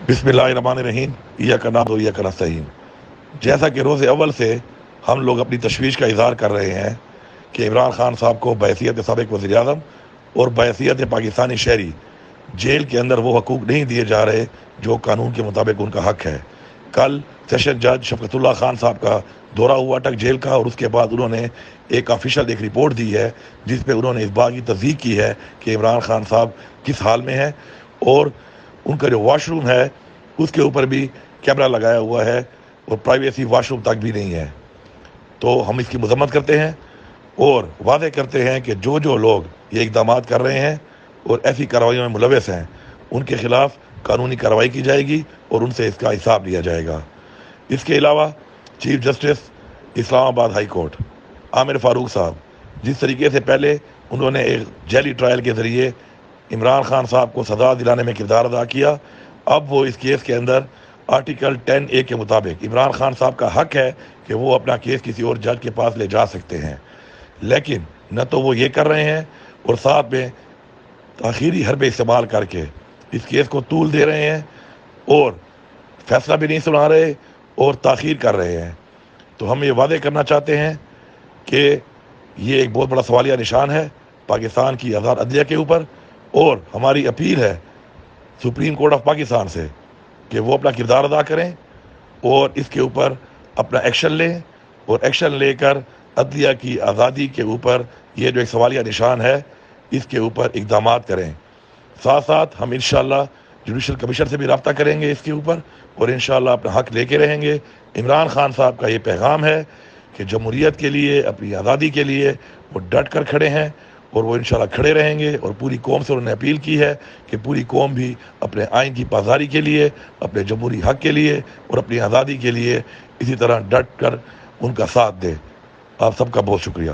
بسم اللہ الرحمن الرحیم ایاک نعبد و ایاک نستعین۔ جیسا کہ روز اول سے ہم لوگ اپنی تشویش کا اظہار کر رہے ہیں کہ عمران خان صاحب کو بحیثیت سابق وزیر اعظم اور بحیثیت پاکستانی شہری جیل کے اندر وہ حقوق نہیں دیے جا رہے جو قانون کے مطابق ان کا حق ہے۔ کل سیشن جج شفقت اللہ خان صاحب کا دورہ ہوا ٹک جیل کا، اور اس کے بعد انہوں نے ایک آفیشل رپورٹ دی ہے جس پہ انہوں نے اس بات کی تصدیق کی ہے کہ عمران خان صاحب کس حال میں ہیں، اور ان کا جو واش روم ہے اس کے اوپر بھی کیمرہ لگایا ہوا ہے اور پرائیویسی واش روم تک بھی نہیں ہے۔ تو ہم اس کی مذمت کرتے ہیں اور واضح کرتے ہیں کہ جو لوگ یہ اقدامات کر رہے ہیں اور ایسی کارروائیوں میں ملوث ہیں ان کے خلاف قانونی کارروائی کی جائے گی اور ان سے اس کا حساب لیا جائے گا۔ اس کے علاوہ چیف جسٹس اسلام آباد ہائی کورٹ عامر فاروق صاحب جس طریقے سے پہلے انہوں نے ایک جیلی ٹرائل کے ذریعے عمران خان صاحب کو سزا دلانے میں کردار ادا کیا، اب وہ اس کیس کے اندر آرٹیکل 10A کے مطابق عمران خان صاحب کا حق ہے کہ وہ اپنا کیس کسی اور جج کے پاس لے جا سکتے ہیں، لیکن نہ تو وہ یہ کر رہے ہیں اور ساتھ میں تاخیری حربے استعمال کر کے اس کیس کو طول دے رہے ہیں اور فیصلہ بھی نہیں سنا رہے اور تاخیر کر رہے ہیں۔ تو ہم یہ واضح کرنا چاہتے ہیں کہ یہ ایک بہت بڑا سوالیہ نشان ہے پاکستان کی آزاد عدلیہ کے اوپر، اور ہماری اپیل ہے سپریم کورٹ آف پاکستان سے کہ وہ اپنا کردار ادا کریں اور اس کے اوپر اپنا ایکشن لیں، اور ایکشن لے کر عدلیہ کی آزادی کے اوپر یہ جو ایک سوالیہ نشان ہے اس کے اوپر اقدامات کریں۔ ساتھ ساتھ ہم انشاءاللہ جوڈیشل کمیشن سے بھی رابطہ کریں گے اس کے اوپر، اور انشاءاللہ اپنا حق لے کے رہیں گے۔ عمران خان صاحب کا یہ پیغام ہے کہ جمہوریت کے لیے، اپنی آزادی کے لیے وہ ڈٹ کر کھڑے ہیں اور وہ انشاءاللہ کھڑے رہیں گے، اور پوری قوم سے انہوں نے اپیل کی ہے کہ پوری قوم بھی اپنے آئین کی پاسداری کے لیے، اپنے جمہوری حق کے لیے اور اپنی آزادی کے لیے اسی طرح ڈٹ کر ان کا ساتھ دے۔ آپ سب کا بہت شکریہ۔